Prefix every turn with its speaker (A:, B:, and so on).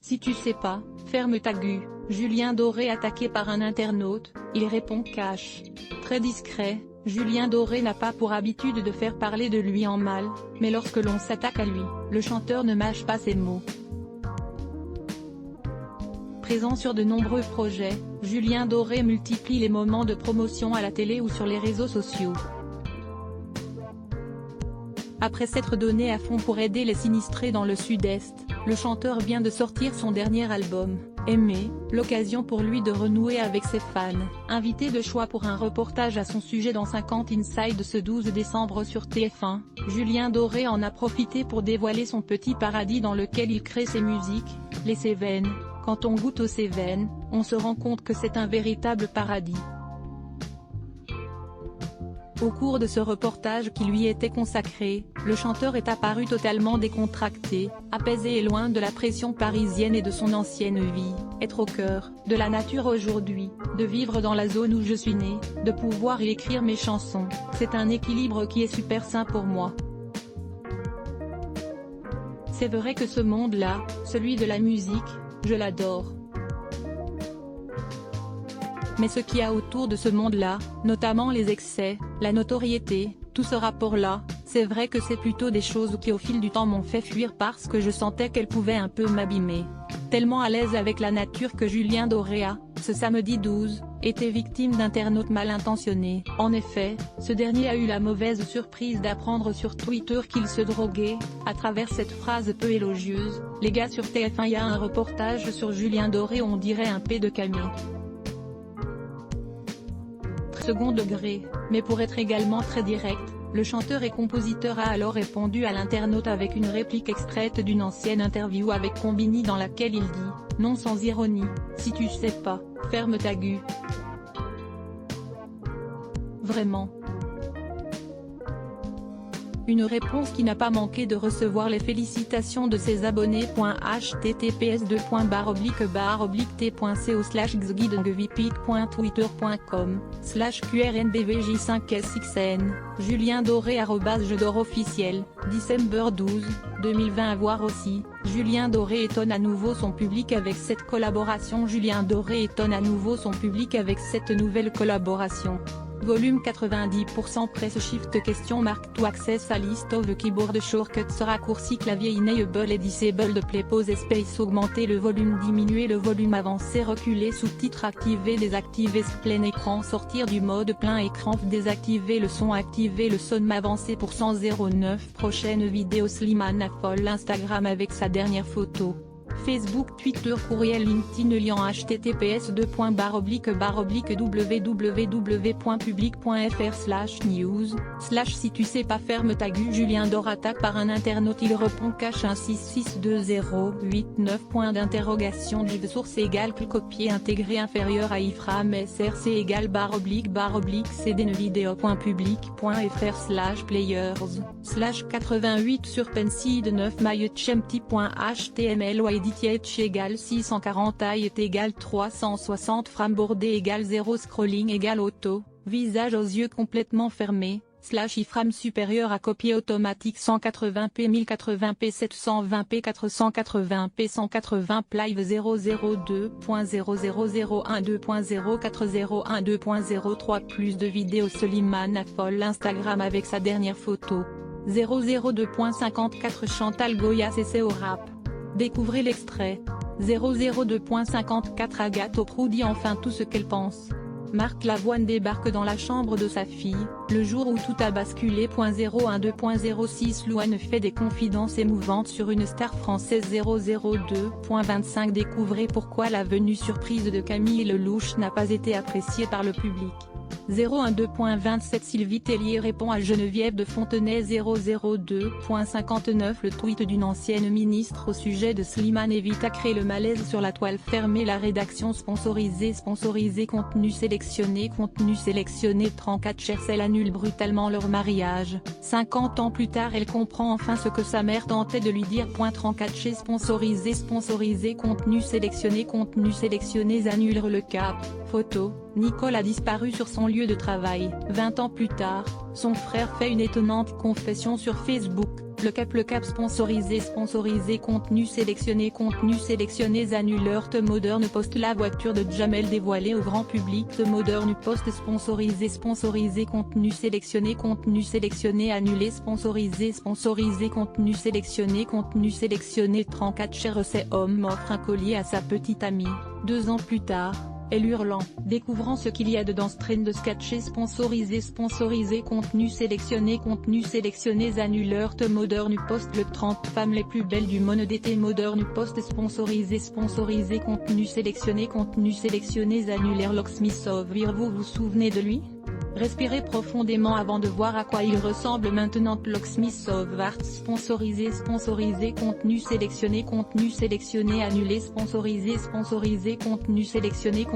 A: Si tu sais pas, ferme ta gueule. Julien Doré attaqué par un internaute, il répond cash. Très discret, Julien Doré n'a pas pour habitude de faire parler de lui en mal, mais lorsque l'on s'attaque à lui, le chanteur ne mâche pas ses mots. Présent sur de nombreux projets, Julien Doré multiplie les moments de promotion à la télé ou sur les réseaux sociaux. Après s'être donné à fond pour aider les sinistrés dans le Sud-Est, le chanteur vient de sortir son dernier album, Aimer, l'occasion pour lui de renouer avec ses fans. Invité de choix pour un reportage à son sujet dans 50 Inside ce 12 décembre sur TF1, Julien Doré en a profité pour dévoiler son petit paradis dans lequel il crée ses musiques, les Cévennes. Quand on goûte aux Cévennes, on se rend compte que c'est un véritable paradis. Au cours de ce reportage qui lui était consacré, le chanteur est apparu totalement décontracté, apaisé et loin de la pression parisienne et de son ancienne vie, être au cœur de la nature aujourd'hui, de vivre dans la zone où je suis né, de pouvoir y écrire mes chansons, c'est un équilibre qui est super sain pour moi. C'est vrai que ce monde-là, celui de la musique, je l'adore. Mais ce qu'il y a autour de ce monde-là, notamment les excès, la notoriété, tout ce rapport-là, c'est vrai que c'est plutôt des choses qui au fil du temps m'ont fait fuir parce que je sentais qu'elles pouvaient un peu m'abîmer. Tellement à l'aise avec la nature que Julien Doré a, ce samedi 12, été victime d'internautes mal intentionnés. En effet, ce dernier a eu la mauvaise surprise d'apprendre sur Twitter qu'il se droguait, à travers cette phrase peu élogieuse. Les gars sur TF1 y a un reportage sur Julien Doré, on dirait un P de Camille. Second degré, mais pour être également très direct, le chanteur et compositeur a alors répondu à l'internaute avec une réplique extraite d'une ancienne interview avec Combini dans laquelle il dit, non sans ironie, si tu sais pas, ferme ta gueule. Vraiment. Une réponse qui n'a pas manqué de recevoir les félicitations de ses abonnés. https://t.co/xgidngvpic.twitter.com/qrnbvj5sxn, Julien Doré @jedorofficiel, December 12, 2020. À voir aussi, Julien Doré étonne à nouveau son public avec cette collaboration. Julien Doré étonne à nouveau son public avec cette nouvelle collaboration. Volume 90% Press Shift question mark to access a list of keyboard shortcuts raccourci clavier enable et disable play pause space augmenter le volume diminuer le volume avancer reculer sous-titres activer désactiver plein écran sortir du mode plein écran désactiver le son avancer pour 109 prochaine vidéo Slimane affole Instagram avec sa dernière photo. Facebook, Twitter, courriel, LinkedIn, lien https://www.public.fr/news/ si tu sais pas ferme ta gueule. Julien Doré attaque par un internaute, il répond cache 1662089 point d'interrogation. Div source égale copier intégré inférieur à iframe src égale // cdnvideo.public.fr/players/88 sur penside 9 mychempty.html ou edit égale 640 height égale 360 frame bordé égale 0 scrolling égale auto, visage aux yeux complètement fermés, /iframe supérieur à copier automatique 180p 1080p 720p 480p 180 live 002.00012.04012.03 plus de vidéos Slimane affole Instagram avec sa dernière photo. 002.54 Chantal Goya cessé au rap. Découvrez l'extrait. 002.54 Agathe Oprou dit enfin tout ce qu'elle pense. Marc Lavoine débarque dans la chambre de sa fille, le jour où tout a basculé. 012.06 Louane fait des confidences émouvantes sur une star française. 002.25 Découvrez pourquoi la venue surprise de Camille Lelouch n'a pas été appréciée par le public. 012.27 Sylvie Tellier répond à Geneviève de Fontenay. 002.59 Le tweet d'une ancienne ministre au sujet de Slimane évite à créer le malaise sur la toile fermée. La rédaction sponsorisée contenu sélectionné 34 Chercel annule brutalement leur mariage. 50 ans plus tard elle comprend enfin ce que sa mère tentait de lui dire. 34 chez sponsorisé contenu sélectionné annule le cap. Photo, Nicole a disparu sur son lieu de travail. 20 ans plus tard, son frère fait une étonnante confession sur Facebook. Le cap sponsorisé contenu sélectionné Annuler The Modern Post. La voiture de Jamel dévoilée au grand public. The Modern Post sponsorisé contenu sélectionné annulé sponsorisé contenu sélectionné 34 Cher homme offre un collier à sa petite amie, 2 ans plus tard. Elle hurlant, découvrant ce qu'il y a dedans. Strain de sketcher sponsorisé contenu sélectionné Annuler The Modern Post. Le 30 femmes les plus belles du monde d'été. Modern Post sponsorisé contenu sélectionné Annuler Locksmith of Here. Vous vous souvenez de lui? Respirez profondément avant de voir à quoi il ressemble maintenant. Locksmith of Arts sponsorisé contenu sélectionné annulé sponsorisé contenu sélectionné